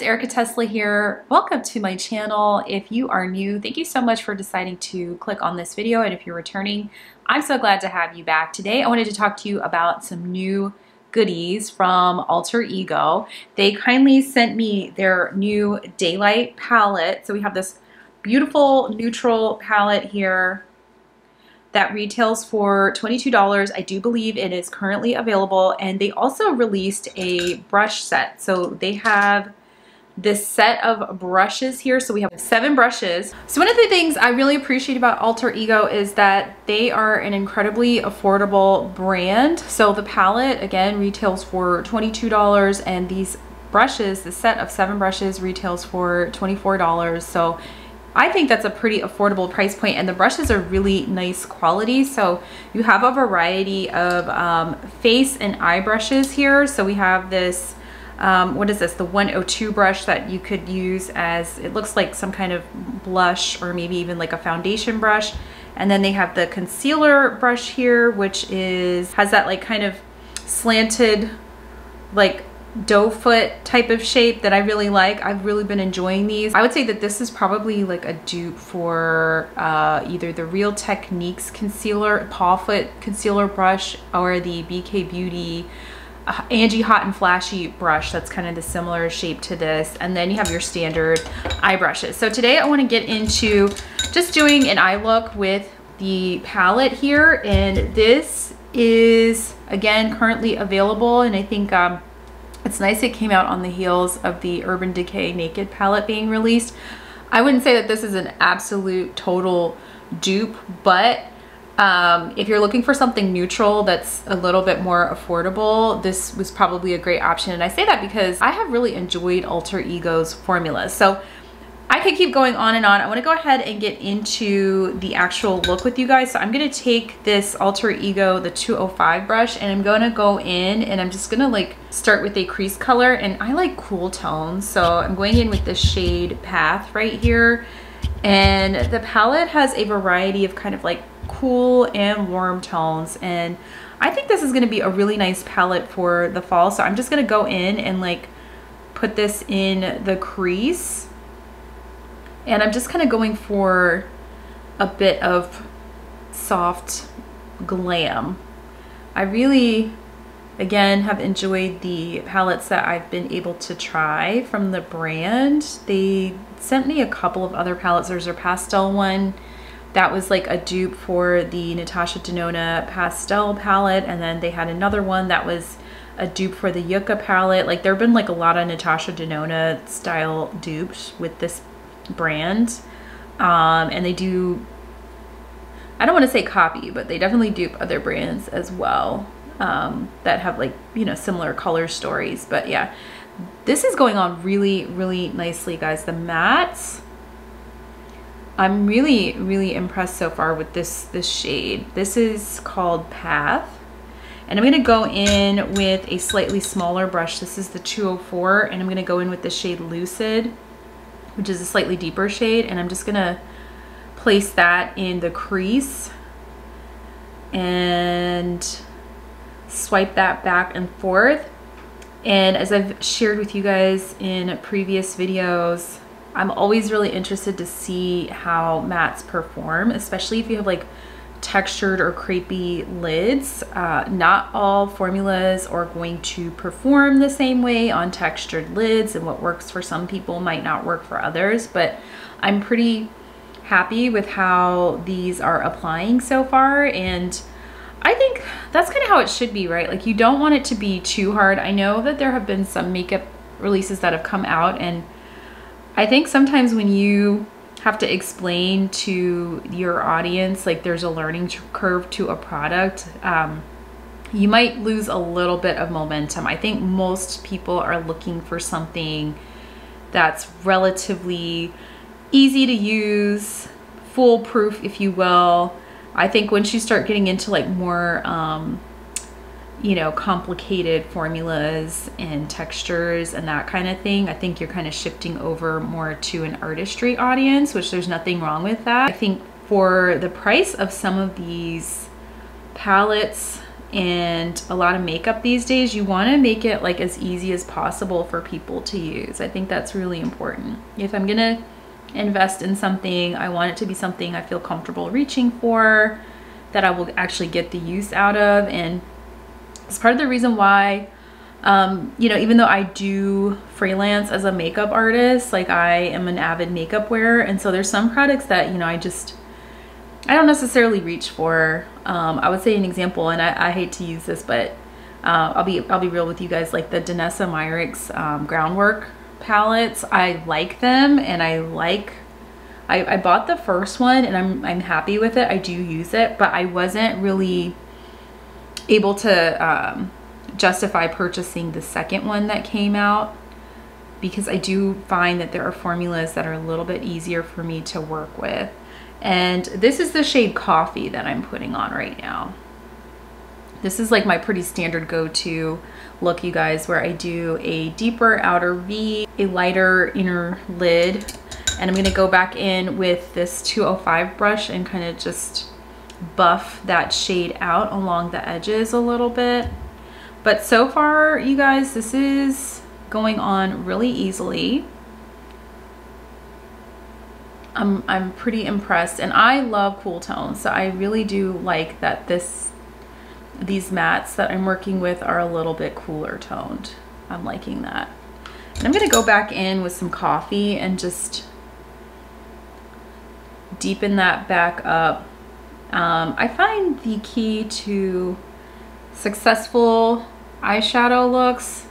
ERIKATESLA here. Welcome to my channel. If you are new, thank you so much for deciding to click on this video, and if you're returning, I'm so glad to have you back. Today I wanted to talk to you about some new goodies from Alter Ego. They kindly sent me their new Daylight palette. So we have this beautiful neutral palette here that retails for $22. I do believe it is currently available, and they also released a brush set. So they have this set of brushes here. So we have 7 brushes. So one of the things I really appreciate about Alter Ego is that they are an incredibly affordable brand. So the palette again retails for $22, and these brushes, the set of 7 brushes, retails for $24. So I think that's a pretty affordable price point, and the brushes are really nice quality. So you have a variety of face and eye brushes here. So we have this what is this, the 102 brush that you could use as, it looks like some kind of blush or maybe even like a foundation brush. And then they have the concealer brush here, which has that like kind of slanted like doe foot type of shape that I really like. I've really been enjoying these. I would say that this is probably like a dupe for either the Real Techniques concealer, paw foot concealer brush, or the BK Beauty Angie Hot and Flashy brush. That's kind of the similar shape to this. And then you have your standard eye brushes. So today I want to get into just doing an eye look with the palette here, and this is again currently available, and I think it's nice it came out on the heels of the Urban Decay Naked palette being released. I wouldn't say that this is an absolute total dupe, but if you're looking for something neutral that's a little bit more affordable, this was probably a great option. And I say that because I have really enjoyed Alter Ego's formulas. So I could keep going on and on. I want to go ahead and get into the actual look with you guys. So I'm going to take this Alter Ego, the 205 brush, and I'm going to go in and I'm just going to like start with a crease color, and I like cool tones. So I'm going in with the shade Path right here. And the palette has a variety of kind of like cool and warm tones, and I think this is going to be a really nice palette for the fall. So I'm just going to go in and like put this in the crease, and I'm just kind of going for a bit of soft glam. I really again have enjoyed the palettes that I've been able to try from the brand. They sent me a couple of other palettes. There's their pastel one that was like a dupe for the Natasha Denona pastel palette, and then they had another one that was a dupe for the Yucca palette. Like there have been like a lot of Natasha Denona style dupes with this brand, and they do, I don't want to say copy, but they definitely dupe other brands as well that have like, you know, similar color stories. But yeah, this is going on really, really nicely, guys. The mattes, I'm really, really impressed so far with this shade. This is called Path, and I'm going to go in with a slightly smaller brush. This is the 204, and I'm going to go in with the shade Lucid, which is a slightly deeper shade, and I'm just going to place that in the crease and swipe that back and forth. And as I've shared with you guys in previous videos, I'm always really interested to see how mattes perform, especially if you have like textured or crepey lids. Not all formulas are going to perform the same way on textured lids, and what works for some people might not work for others, but I'm pretty happy with how these are applying so far, and I think that's kind of how it should be, right? Like you don't want it to be too hard. I know that there have been some makeup releases that have come out, and I think sometimes when you have to explain to your audience, like there's a learning curve to a product, you might lose a little bit of momentum. I think most people are looking for something that's relatively easy to use, foolproof, if you will. I think once you start getting into like more you know, complicated formulas and textures and that kind of thing, I think you're kind of shifting over more to an artistry audience, which there's nothing wrong with that. I think for the price of some of these palettes, and a lot of makeup these days, you want to make it like as easy as possible for people to use. I think that's really important. If I'm gonna invest in something, I want it to be something I feel comfortable reaching for, that I will actually get the use out of. And it's part of the reason why, you know, even though I do freelance as a makeup artist, like I am an avid makeup wearer, and so there's some products that, you know, I don't necessarily reach for. I would say an example, and I hate to use this, but I'll be real with you guys, like the Danessa Myricks Groundwork palettes. I like them, and I bought the first one, and I'm happy with it. I do use it, but I wasn't really able to justify purchasing the second one that came out, because I do find that there are formulas that are a little bit easier for me to work with. And this is the shade Coffee that I'm putting on right now. This is like my pretty standard go-to look, you guys, where I do a deeper outer V, a lighter inner lid, and I'm gonna go back in with this 205 brush and kind of just buff that shade out along the edges a little bit. But so far, you guys, this is going on really easily. I'm pretty impressed, and I love cool tones, so I really do like that these mattes that I'm working with are a little bit cooler toned. I'm liking that. And I'm gonna go back in with some Coffee and just deepen that back up. I find the key to successful eyeshadow looks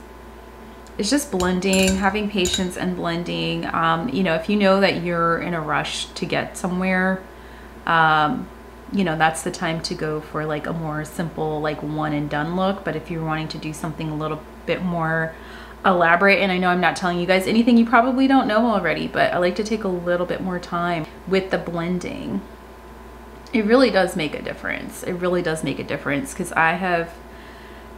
is just blending, having patience and blending. You know, if you know that you're in a rush to get somewhere, you know, that's the time to go for like a more simple, like one and done look. But if you're wanting to do something a little bit more elaborate, and I know I'm not telling you guys anything you probably don't know already, but I like to take a little bit more time with the blending. It really does make a difference. It really does make a difference, because I have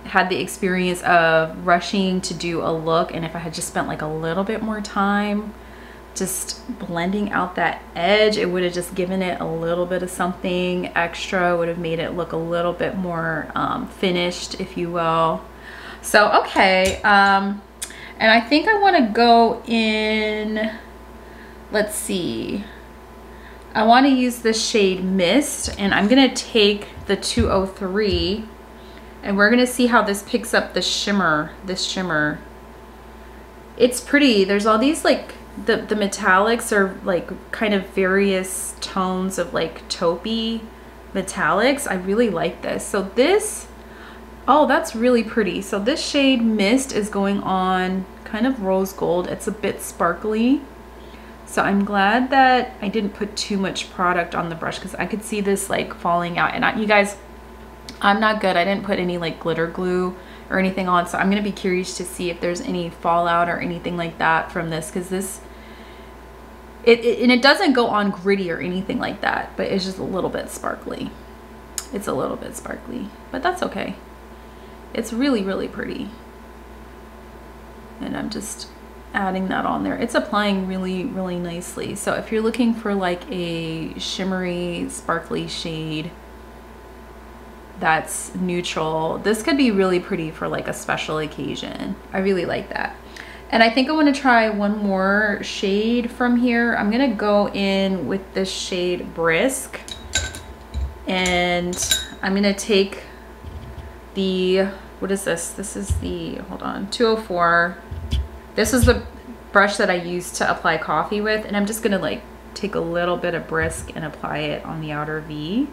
had the experience of rushing to do a look, and if I had just spent like a little bit more time just blending out that edge, it would have just given it a little bit of something extra, would have made it look a little bit more finished, if you will. So okay, and I think I want to go in, let's see, I want to use the shade Mist, and I'm gonna take the 203, and we're gonna see how this picks up the shimmer, this shimmer. It's pretty. There's all these like, the metallics are like kind of various tones of like taupey metallics. I really like this. So this, oh, that's really pretty. So this shade Mist is going on kind of rose gold. It's a bit sparkly. So I'm glad that I didn't put too much product on the brush, because I could see this like falling out. And you guys, I'm not good. I didn't put any like glitter glue or anything on, so I'm gonna be curious to see if there's any fallout or anything like that from this, because this, it doesn't go on gritty or anything like that, but it's just a little bit sparkly. It's a little bit sparkly, but that's okay. It's really, really pretty. And I'm just adding that on there. It's applying really, really nicely. So if you're looking for like a shimmery, sparkly shade that's neutral, this could be really pretty for like a special occasion. I really like that. And I think I want to try one more shade from here. I'm gonna go in with this shade Brisk, and I'm gonna take the, what is this? This is the, hold on, 204. This is the brush that I used to apply Coffee with, and I'm just gonna like take a little bit of Brisk and apply it on the outer V,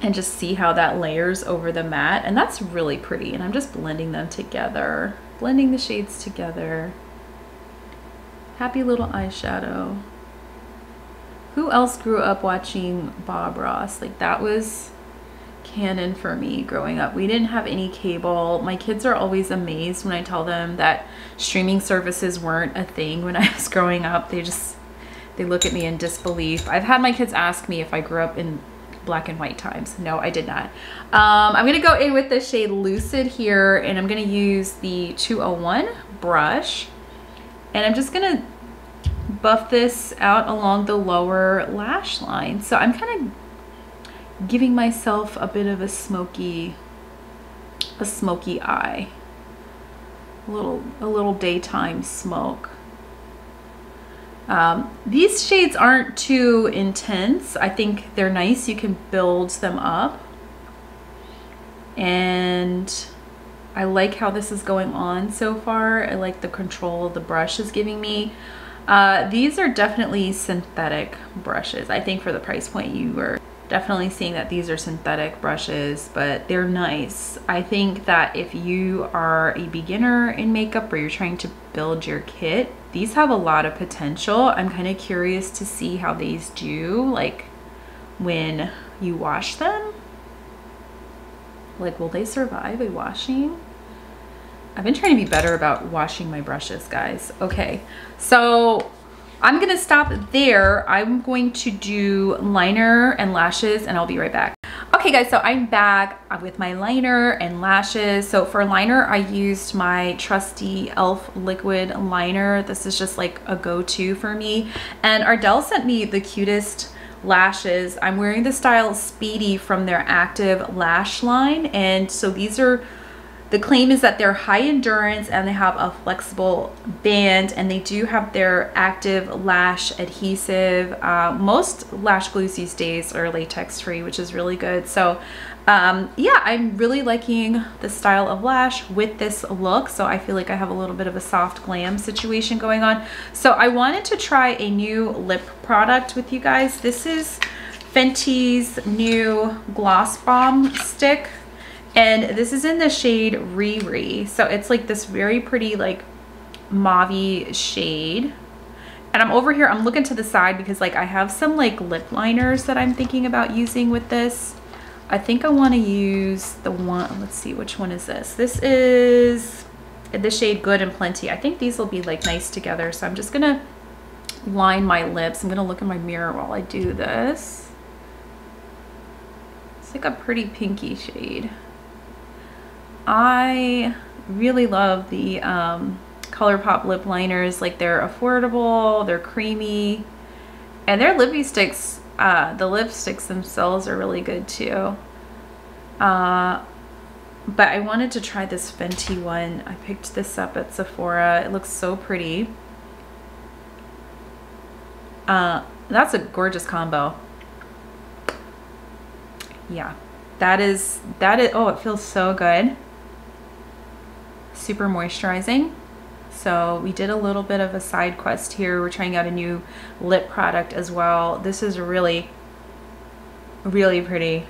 and just see how that layers over the matte. And that's really pretty. And I'm just blending them together, blending the shades together. Happy little eyeshadow. Who else grew up watching Bob Ross? Like, that was canon for me growing up. We didn't have any cable. My kids are always amazed when I tell them that streaming services weren't a thing when I was growing up. They look at me in disbelief. I've had my kids ask me if I grew up in black and white times. No, I did not. I'm gonna go in with the shade Lucid here, and I'm gonna use the 201 brush, and I'm just gonna buff this out along the lower lash line. So I'm kind of giving myself a bit of a smoky eye, a little daytime smoke. These shades aren't too intense. I think they're nice. You can build them up, and I like how this is going on so far. I like the control the brush is giving me. These are definitely synthetic brushes. I think for the price point you were definitely seeing that these are synthetic brushes, but they're nice. I think that if you are a beginner in makeup or you're trying to build your kit, these have a lot of potential. I'm kind of curious to see how these do, like when you wash them. Like, will they survive a washing? I've been trying to be better about washing my brushes, guys. Okay, so I'm gonna stop there. I'm going to do liner and lashes, and I'll be right back. Okay guys, so I'm back with my liner and lashes. So for liner, I used my trusty e.l.f. liquid liner. This is just like a go-to for me. And Ardell sent me the cutest lashes. I'm wearing the style Speedy from their Active Lash line. And so these are, the claim is that they're high endurance and they have a flexible band, and they do have their active lash adhesive. Most lash glues these days are latex free, which is really good. So yeah, I'm really liking the style of lash with this look. So I feel like I have a little bit of a soft glam situation going on. So I wanted to try a new lip product with you guys. This is Fenty's new Gloss Bomb Stick. And this is in the shade Riri. So it's like this very pretty like mauve-y shade. And I'm over here, I'm looking to the side because like I have some like lip liners that I'm thinking about using with this. I think I want to use the one, let's see, which one is this? This is the shade Good and Plenty. I think these will be like nice together. So I'm just gonna line my lips. I'm gonna look in my mirror while I do this. It's like a pretty pinky shade. I really love the ColourPop lip liners. Like, they're affordable, they're creamy, and their lippy sticks, the lipsticks themselves are really good too. But I wanted to try this Fenty one. I picked this up at Sephora. It looks so pretty. That's a gorgeous combo. Yeah, that is, oh, it feels so good. Super moisturizing. So we did a little bit of a side quest here. We're trying out a new lip product as well. This is really, really pretty.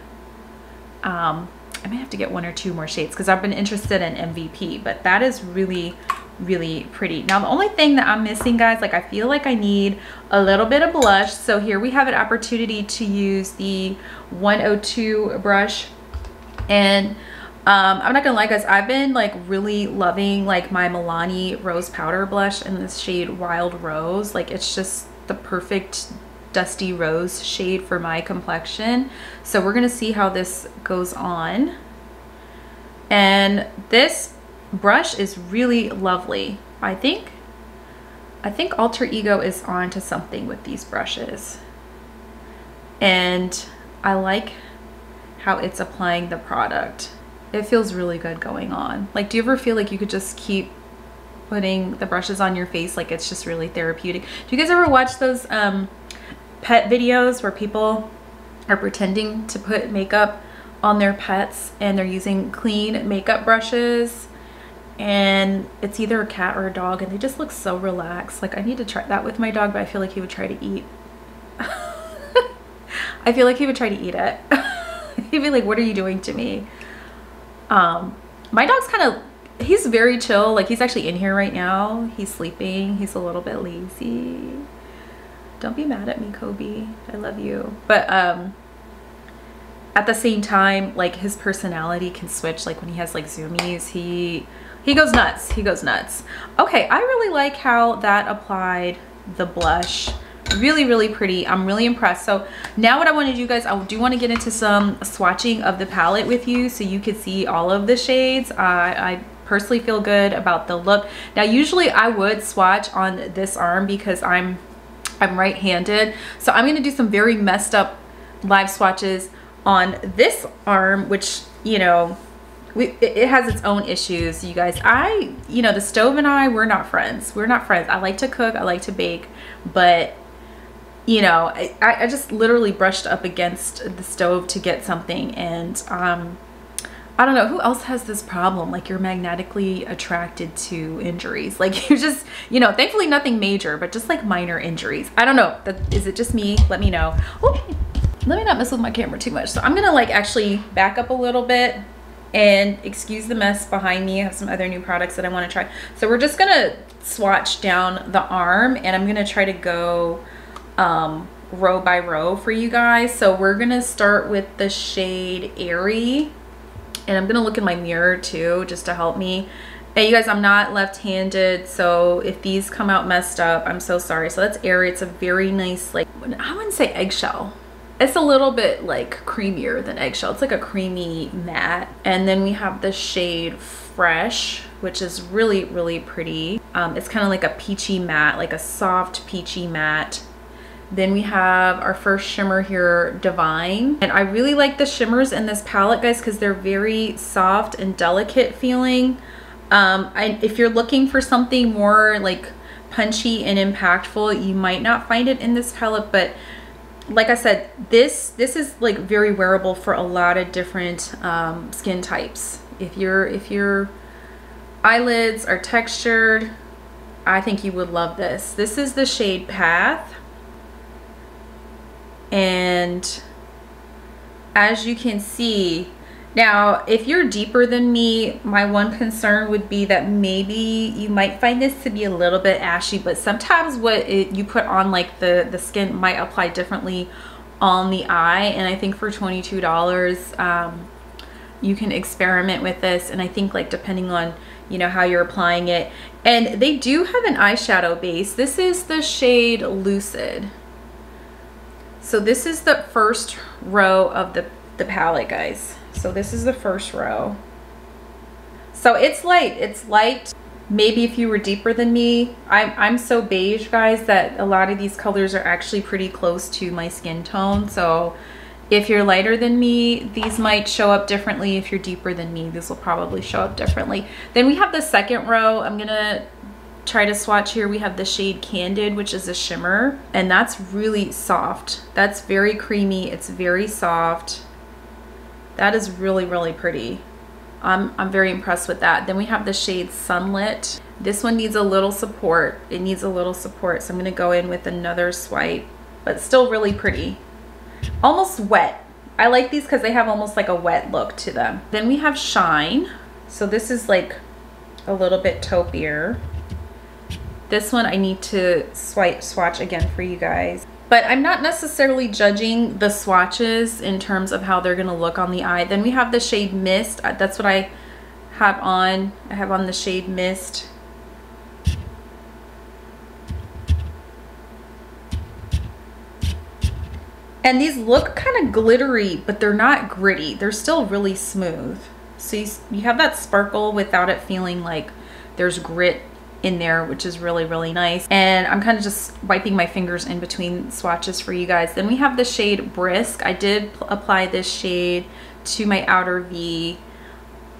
I may have to get one or two more shades because I've been interested in MVP, but that is really, really pretty. Now the only thing that I'm missing, guys, like I feel like I need a little bit of blush. So here we have an opportunity to use the 102 brush, and I'm not gonna lie, guys, I've been like really loving like my Milani Rose Powder blush in this shade Wild Rose. Like, it's just the perfect dusty rose shade for my complexion. So we're gonna see how this goes on. And this brush is really lovely. I think Alter Ego is on to something with these brushes. And I like how it's applying the product. It feels really good going on. Like, do you ever feel like you could just keep putting the brushes on your face? Like, it's just really therapeutic. Do you guys ever watch those pet videos where people are pretending to put makeup on their pets and they're using clean makeup brushes, and it's either a cat or a dog, and they just look so relaxed? Like, I need to try that with my dog, but I feel like he would try to eat. I feel like he would try to eat it. He'd be like, what are you doing to me? My dog's kind of, he's very chill. Like, he's actually in here right now. He's sleeping. He's a little bit lazy. Don't be mad at me, Kobe. I love you. But at the same time, like, his personality can switch. Like, when he has like zoomies, he goes nuts. He goes nuts. Okay, I really like how that applied the blush. Really, really pretty. I'm really impressed. So now what I want to do, guys, I do want to get into some swatching of the palette with you so you could see all of the shades. I personally feel good about the look. Now, usually I would swatch on this arm because I'm right-handed. So I'm going to do some very messed up live swatches on this arm, which, you know, it has its own issues, you guys. You know, the stove and I, we're not friends. We're not friends. I like to cook, I like to bake, but you know, I just literally brushed up against the stove to get something, and I don't know who else has this problem. Like, you're magnetically attracted to injuries. Like, you just, you know, thankfully nothing major, but just like minor injuries. I don't know. Is it just me? Let me know. Oh, let me not mess with my camera too much. So I'm gonna like actually back up a little bit and excuse the mess behind me. I have some other new products that I want to try. So we're just gonna swatch down the arm, and I'm gonna try to go row by row for you guys. So we're gonna start with the shade Airy, and I'm gonna look in my mirror too, just to help me. And you guys, I'm not left-handed, so if these come out messed up, I'm so sorry. So that's Airy. It's a very nice, like, I wouldn't say eggshell. It's a little bit like creamier than eggshell. It's like a creamy matte. And then we have the shade Fresh, which is really, really pretty. It's kind of like a peachy matte, like a soft peachy matte. Then we have our first shimmer here, Divine. And I really like the shimmers in this palette, guys, because they're very soft and delicate feeling. If you're looking for something more like punchy and impactful, you might not find it in this palette, but like I said, this is like very wearable for a lot of different skin types. If your eyelids are textured, I think you would love this. This is the shade Path. And as you can see, now if you're deeper than me, my one concern would be that maybe you might find this to be a little bit ashy, but sometimes what you put on, like the skin might apply differently on the eye. And I think for $22, you can experiment with this. And I think, like, depending on, you know, how you're applying it. And they do have an eyeshadow base. This is the shade Lucid. So this is the first row of the palette, guys. So this is the first row. So it's light. It's light. Maybe if you were deeper than me, I'm so beige, guys, that a lot of these colors are actually pretty close to my skin tone. So if you're lighter than me, these might show up differently. If you're deeper than me, this will probably show up differently. Then we have the second row. I'm gonna try to swatch here. We have the shade Candid, which is a shimmer, and that's really soft. That's very creamy. It's very soft. That is really, really pretty. I'm very impressed with that. Then we have the shade Sunlit. This one needs a little support. It needs a little support, so I'm gonna go in with another swipe, but still really pretty. Almost wet. I like these because they have almost like a wet look to them. Then we have Shine. So this is like a little bit taupier. This one I need to swatch again for you guys. But I'm not necessarily judging the swatches in terms of how they're gonna look on the eye. Then we have the shade Mist. That's what I have on. I have on the shade Mist. And these look kind of glittery, but they're not gritty. They're still really smooth. So you have that sparkle without it feeling like there's grit in there, which is really, really nice. And I'm kind of just wiping my fingers in between swatches for you guys. Then we have the shade Brisk. I did apply this shade to my outer V.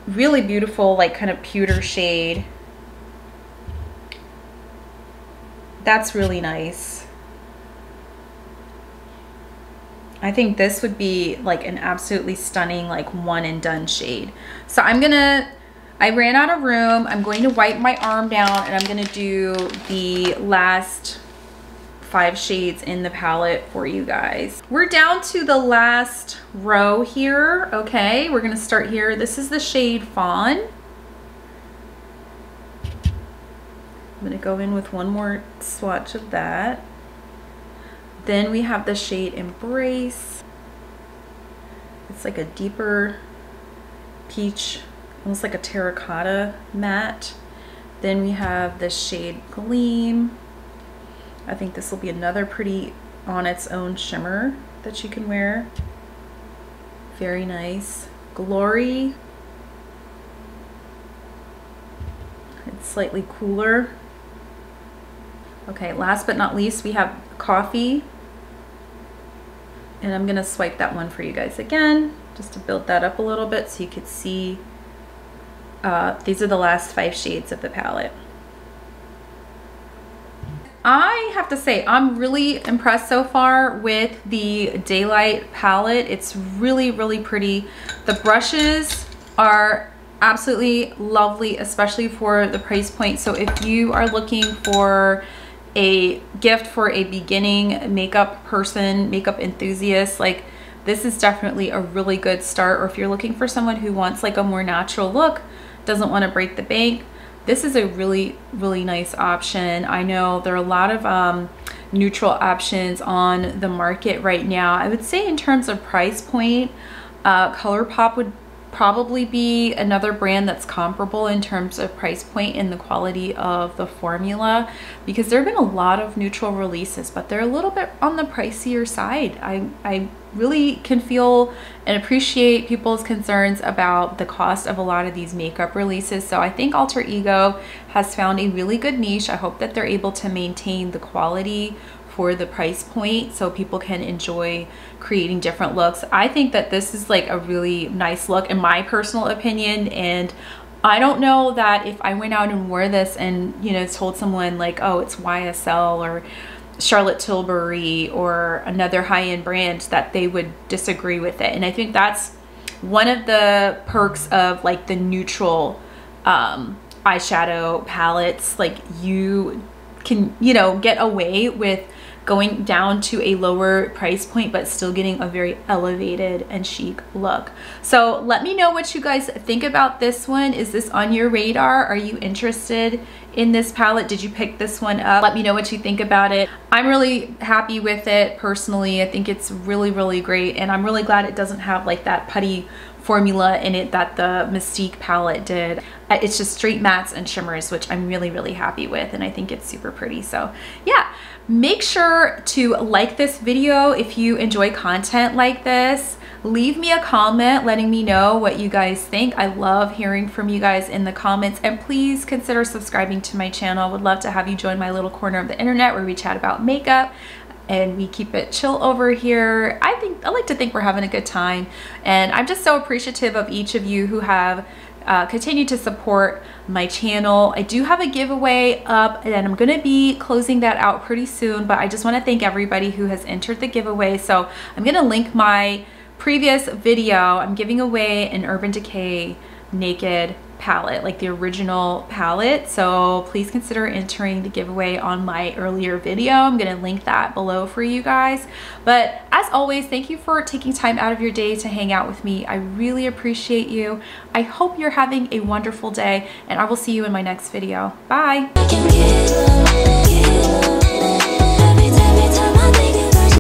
Really beautiful, like kind of pewter shade. That's really nice. I think this would be like an absolutely stunning, like, one and done shade. So I ran out of room. I'm going to wipe my arm down, and I'm gonna do the last 5 shades in the palette for you guys. We're down to the last row here. Okay, we're gonna start here. This is the shade Fawn. I'm gonna go in with one more swatch of that. Then we have the shade Embrace. It's like a deeper peach, almost like a terracotta matte. Then we have the shade Gleam. I think this will be another pretty on its own shimmer that you can wear. Very nice. Glory. It's slightly cooler. Okay, last but not least, we have Coffee. And I'm gonna swipe that one for you guys again, just to build that up a little bit so you could see. These are the last 5 shades of the palette. I have to say, I'm really impressed so far with the Daylight palette. It's really, really pretty. The brushes are absolutely lovely, especially for the price point. So if you are looking for a gift for a beginning makeup person, makeup enthusiast, like this is definitely a really good start. Or if you're looking for someone who wants like a more natural look, doesn't want to break the bank, this is a really, really nice option. I know there are a lot of neutral options on the market right now. I would say in terms of price point, ColourPop would probably be another brand that's comparable in terms of price point and the quality of the formula, because there have been a lot of neutral releases, but they're a little bit on the pricier side. I really can feel and appreciate people's concerns about the cost of a lot of these makeup releases. So I think Alter Ego has found a really good niche. I hope that they're able to maintain the quality for the price point so people can enjoy creating different looks. I think that this is like a really nice look in my personal opinion, and I don't know that if I went out and wore this and, you know, told someone like, oh, it's YSL or Charlotte Tilbury or another high-end brand, that they would disagree with it. And I think that's one of the perks of like the neutral eyeshadow palettes. Like you can, you know, get away with going down to a lower price point but still getting a very elevated and chic look. So let me know what you guys think about this one. Is this on your radar? Are you interested in this palette? Did you pick this one up? Let me know what you think about it. I'm really happy with it personally. I think it's really, really great, and I'm really glad it doesn't have like that putty formula in it that the Mystique palette did. It's just straight mattes and shimmers, which I'm really, really happy with, and I think it's super pretty. So yeah, make sure to like this video if you enjoy content like this. Leave me a comment letting me know what you guys think. I love hearing from you guys in the comments, and please consider subscribing to my channel. I would love to have you join my little corner of the internet where we chat about makeup and we keep it chill over here. I like to think we're having a good time, and I'm just so appreciative of each of you who have continued to support my channel. I do have a giveaway up, and I'm gonna be closing that out pretty soon, but I just want to thank everybody who has entered the giveaway. So I'm gonna link my previous video. I'm giving away an Urban Decay Naked palette, like the original palette, so please consider entering the giveaway on my earlier video. I'm gonna link that below for you guys. But as always, thank you for taking time out of your day to hang out with me. I really appreciate you. I hope you're having a wonderful day, and I will see you in my next video. Bye.